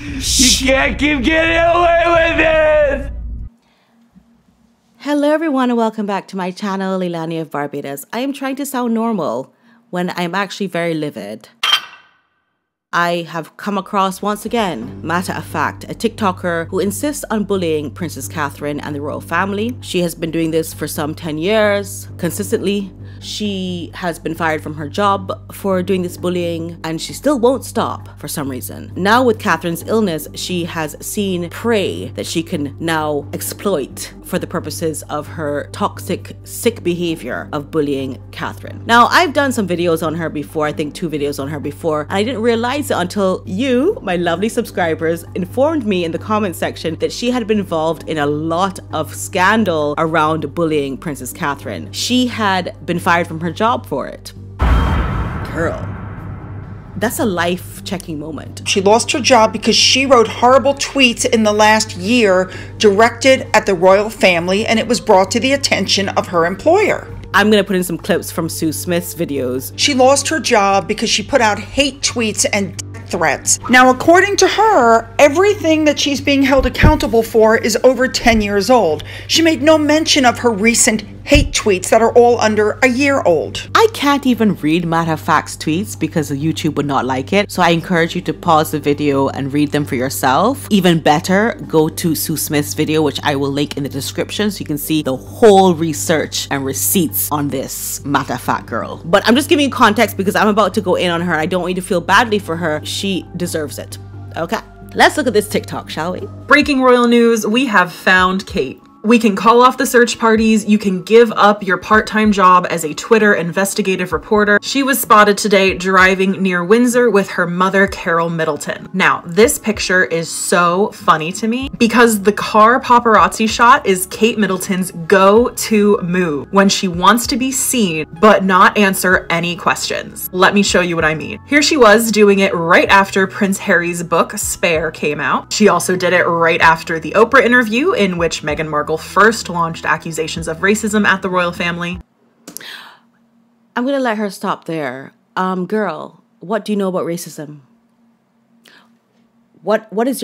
You can't keep getting away with it! Hello everyone and welcome back to my channel, Leilani of Barbados. I am trying to sound normal when I'm actually very livid. I have come across, once again, matter of fact, a TikToker who insists on bullying Princess Catherine and the royal family. She has been doing this for some 10 years, consistently. She has been fired from her job for doing this bullying, and she still won't stop for some reason. Now with Catherine's illness, she has seen prey that she can now exploit for the purposes of her toxic, sick behavior of bullying Catherine. Now, I've done some videos on her before, I think 2 videos on her before, and I didn't realize it until you, my lovely subscribers, informed me in the comment section that she had been involved in a lot of scandal around bullying Princess Catherine. She had been fired from her job for it. Girl, that's a life-checking moment. She lost her job because she wrote horrible tweets in the last year directed at the royal family, and it was brought to the attention of her employer. I'm gonna put in some clips from Smith's videos. She lost her job because she put out hate tweets and death threats. Now, according to her, everything that she's being held accountable for is over 10 years old. She made no mention of her recent hate tweets that are all under a year old. I can't even read matter of fact's tweets because YouTube would not like it. So I encourage you to pause the video and read them for yourself. Even better, go to Sue Smith's video, which I will link in the description so you can see the whole research and receipts on this matter of fact girl. But I'm just giving you context because I'm about to go in on her. I don't want you to feel badly for her. She deserves it. Okay, let's look at this TikTok, shall we? Breaking royal news, we have found Kate. We can call off the search parties. You can give up your part-time job as a Twitter investigative reporter. She was spotted today driving near Windsor with her mother, Carol Middleton. Now, this picture is so funny to me because the car paparazzi shot is Kate Middleton's go-to move when she wants to be seen but not answer any questions. Let me show you what I mean. Here she was doing it right after Prince Harry's book, Spare, came out. She also did it right after the Oprah interview in which Meghan Markle first launched accusations of racism at the royal family. I'm gonna let her stop there. Girl, what do you know about racism? What is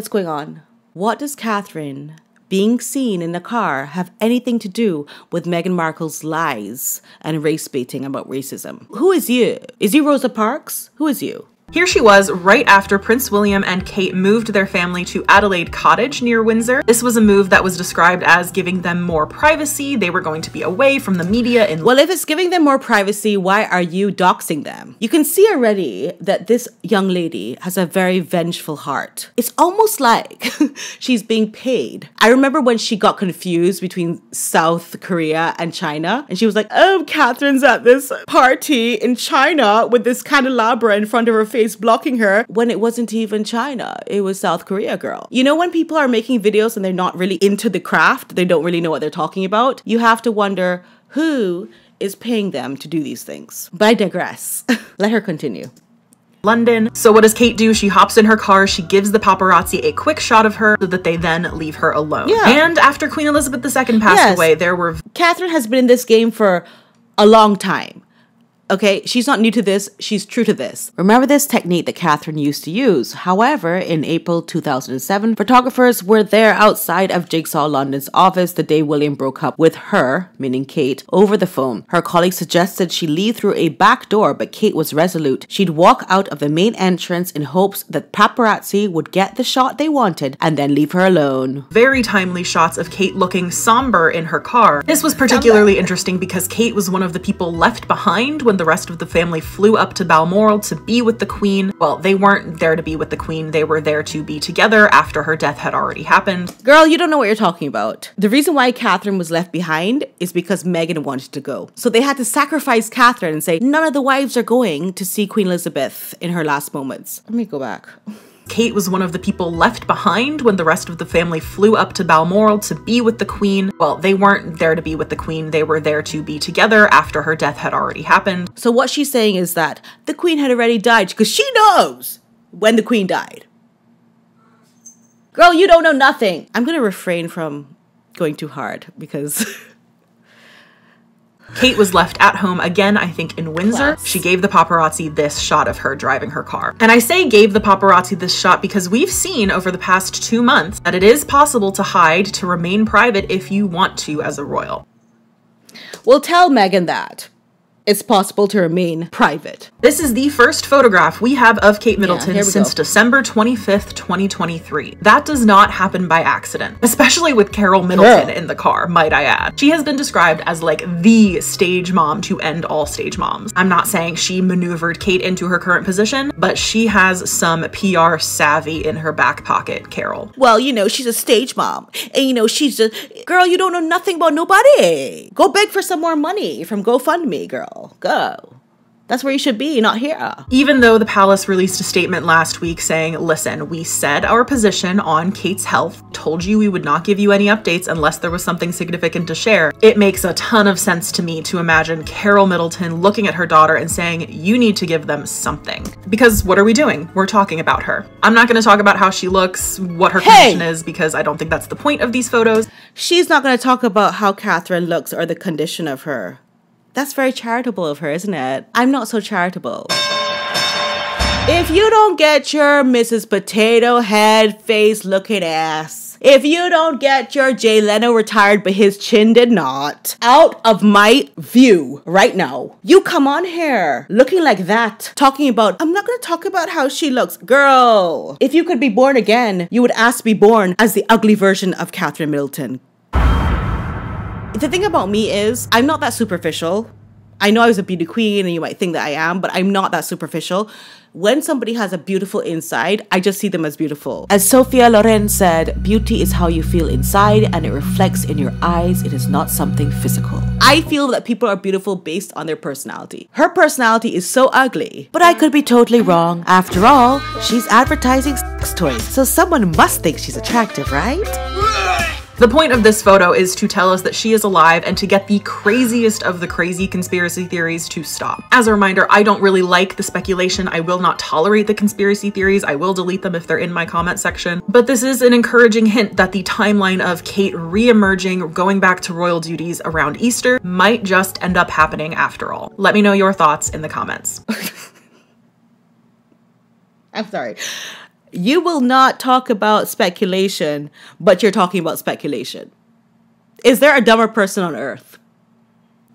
going on? What does Catherine being seen in the car have anything to do with Meghan Markle's lies and race baiting about racism? Who is you? Is you Rosa Parks? Who is you? Here she was right after Prince William and Kate moved their family to Adelaide Cottage near Windsor. This was a move that was described as giving them more privacy. They were going to be away from the media. Well, if it's giving them more privacy, why are you doxing them? You can see already that this young lady has a very vengeful heart. It's almost like she's being paid. I remember when she got confused between South Korea and China, and she was like, oh, Catherine's at this party in China with this candelabra in front of her face blocking her, when it wasn't even China, it was South Korea, girl. You know, when people are making videos and they're not really into the craft, they don't really know what they're talking about, you have to wonder who is paying them to do these things. But I digress. Let her continue. London. So what does Kate do? She hops in her car, she gives the paparazzi a quick shot of her so that they then leave her alone. Yeah. And after Queen Elizabeth II passed away, there were... Catherine has been in this game for a long time. Okay, she's not new to this, she's true to this. Remember this technique that Catherine used to use. However, in April 2007, photographers were there outside of Jigsaw London's office the day William broke up with her, meaning Kate, over the phone. Her colleague suggested she leave through a back door, but Kate was resolute. She'd walk out of the main entrance in hopes that paparazzi would get the shot they wanted and then leave her alone. Very timely shots of Kate looking somber in her car. This was particularly interesting because Kate was one of the people left behind when the rest of the family flew up to Balmoral to be with the Queen. Well, they weren't there to be with the Queen, they were there to be together after her death had already happened. Girl, you don't know what you're talking about. The reason why Catherine was left behind is because Meghan wanted to go. So they had to sacrifice Catherine and say, none of the wives are going to see Queen Elizabeth in her last moments. Let me go back. Kate was one of the people left behind when the rest of the family flew up to Balmoral to be with the Queen. Well, they weren't there to be with the Queen, they were there to be together after her death had already happened. So what she's saying is that the Queen had already died because she knows when the Queen died. Girl, you don't know nothing. I'm gonna refrain from going too hard because Kate was left at home again, I think in Windsor. Class. She gave the paparazzi this shot of her driving her car. And I say gave the paparazzi this shot because we've seen over the past 2 months that it is possible to hide, to remain private if you want to as a royal. We'll tell Meghan that. It's possible to remain private. This is the first photograph we have of Kate Middleton here we since go. December 25th, 2023. That does not happen by accident, especially with Carol Middleton in the car, might I add. She has been described as like the stage mom to end all stage moms. I'm not saying she maneuvered Kate into her current position, but she has some PR savvy in her back pocket, Carol. Well, you know, she's a stage mom. And, you know, she's just, girl, you don't know nothing about nobody. Go beg for some more money from GoFundMe, girl. Go. That's where you should be, not here. Even though the palace released a statement last week saying, listen, we said our position on Kate's health, told you we would not give you any updates unless there was something significant to share, it makes a ton of sense to me to imagine Carol Middleton looking at her daughter and saying, you need to give them something. Because what are we doing? We're talking about her. I'm not going to talk about how she looks, what her condition is, because I don't think that's the point of these photos. She's not going to talk about how Catherine looks or the condition of her. That's very charitable of her, isn't it? I'm not so charitable. If you don't get your Mrs. Potato Head face looking ass, if you don't get your Jay Leno retired but his chin did not, out of my view right now, you come on here looking like that, talking about, I'm not going to talk about how she looks. Girl, if you could be born again, you would ask to be born as the ugly version of Catherine Middleton. The thing about me is, I'm not that superficial. I know I was a beauty queen and you might think that I am, but I'm not that superficial. When somebody has a beautiful inside, I just see them as beautiful. As Sophia Loren said, beauty is how you feel inside and it reflects in your eyes. It is not something physical. I feel that people are beautiful based on their personality. Her personality is so ugly, but I could be totally wrong. After all, she's advertising sex toys, so someone must think she's attractive, right? The point of this photo is to tell us that she is alive and to get the craziest of the crazy conspiracy theories to stop. As a reminder, I don't really like the speculation. I will not tolerate the conspiracy theories. I will delete them if they're in my comment section. But this is an encouraging hint that the timeline of Kate re-emerging, going back to royal duties around Easter might just end up happening after all. Let me know your thoughts in the comments. I'm sorry. You will not talk about speculation, but you're talking about speculation. Is there a dumber person on earth?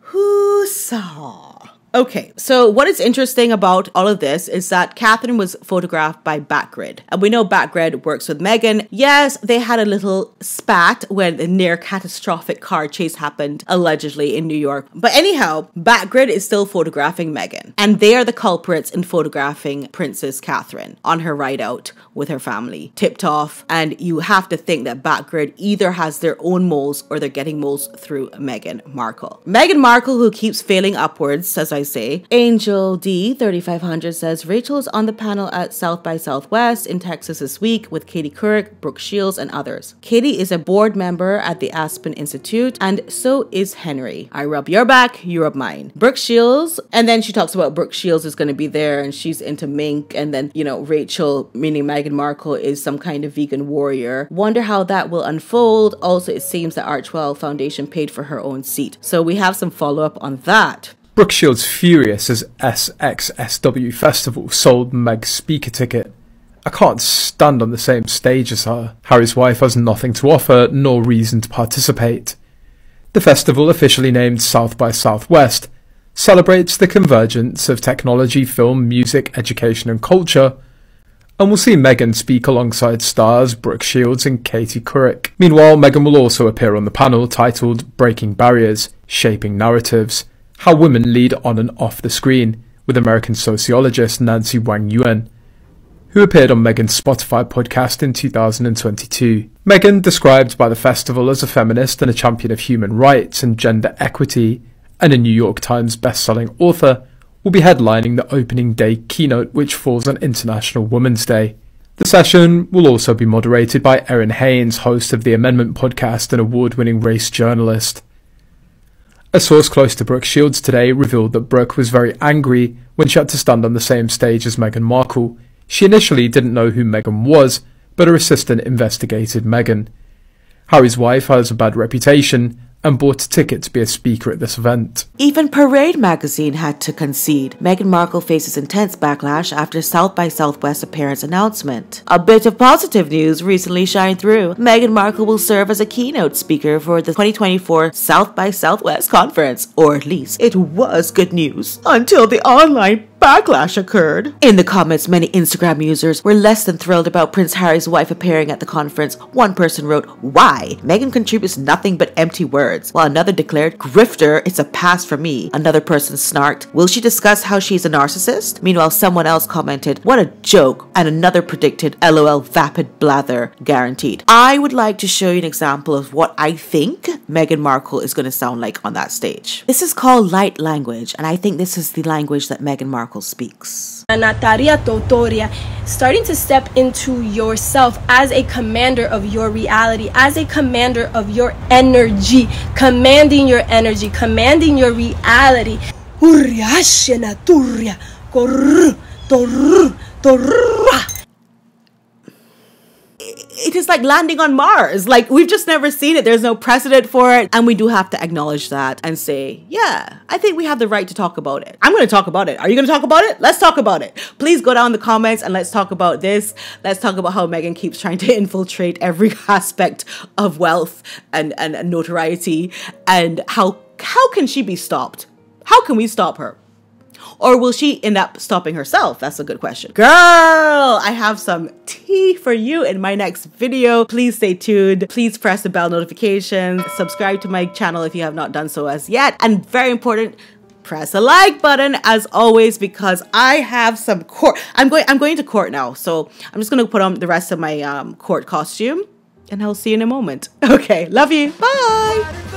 Who saw? Okay, so what is interesting about all of this is that Catherine was photographed by Backgrid. And we know Backgrid works with Meghan. Yes, they had a little spat when a near catastrophic car chase happened, allegedly, in New York. But anyhow, Backgrid is still photographing Meghan. And they are the culprits in photographing Princess Catherine on her ride out with her family, tipped off. And you have to think that Backgrid either has their own moles or they're getting moles through Meghan Markle. Meghan Markle, who keeps failing upwards, as I say. Angel D 3500 says Rachel's on the panel at South by Southwest in Texas this week with Katie Couric, Brooke Shields, and others. Katie is a board member at the Aspen Institute, and so is Henry. I rub your back, you rub mine. Brooke Shields, and then she talks about Brooke Shields is going to be there, and she's into mink, and then, you know, Rachel, meaning Meghan Markle, is some kind of vegan warrior. Wonder how that will unfold. Also, it seems that Archwell Foundation paid for her own seat. So we have some follow-up on that. Brooke Shields furious as SXSW Festival sold Meg's speaker ticket. I can't stand on the same stage as her. Harry's wife has nothing to offer, nor reason to participate. The festival, officially named South by Southwest, celebrates the convergence of technology, film, music, education and culture, and we'll see Meghan speak alongside stars Brooke Shields and Katie Couric. Meanwhile, Meghan will also appear on the panel titled Breaking Barriers, Shaping Narratives, How Women Lead On and Off the Screen, with American sociologist Nancy Wang Yuan, who appeared on Meghan's Spotify podcast in 2022. Meghan, described by the festival as a feminist and a champion of human rights and gender equity, and a New York Times best-selling author, will be headlining the opening day keynote, which falls on International Women's Day. The session will also be moderated by Erin Haynes, host of the Amendment podcast and award-winning race journalist. A source close to Brooke Shields today revealed that Brooke was very angry when she had to stand on the same stage as Meghan Markle. She initially didn't know who Meghan was, but her assistant investigated Meghan. Harry's wife has a bad reputation, and bought a ticket to be a speaker at this event. Even Parade magazine had to concede. Meghan Markle faces intense backlash after South by Southwest appearance announcement. A bit of positive news recently shined through. Meghan Markle will serve as a keynote speaker for the 2024 South by Southwest conference, or at least it was good news until the online backlash occurred. In the comments, many Instagram users were less than thrilled about Prince Harry's wife appearing at the conference. One person wrote, "Why? Meghan contributes nothing but empty words," while another declared, "Grifter, it's a pass for me." Another person snarked, "Will she discuss how she's a narcissist?" Meanwhile, someone else commented, "What a joke," and another predicted, "LOL, vapid blather, guaranteed." I would like to show you an example of what I think Meghan Markle is going to sound like on that stage. This is called light language, and I think this is the language that Meghan Markle speaks. Starting to step into yourself as a commander of your reality, as a commander of your energy, commanding your energy, commanding your reality. It is like landing on Mars. Like, we've just never seen it. There's no precedent for it. And we do have to acknowledge that and say, yeah, I think we have the right to talk about it. I'm going to talk about it. Are you going to talk about it? Let's talk about it. Please go down in the comments and let's talk about this. Let's talk about how Meghan keeps trying to infiltrate every aspect of wealth and notoriety. And how can she be stopped? How can we stop her? Or will she end up stopping herself? That's a good question. Girl, I have some tea for you in my next video. Please stay tuned. Please press the bell notification. Subscribe to my channel if you have not done so as yet. And very important, press the like button as always, because I have some court. I'm going to court now. So I'm just going to put on the rest of my court costume and I'll see you in a moment. Okay, love you. Bye.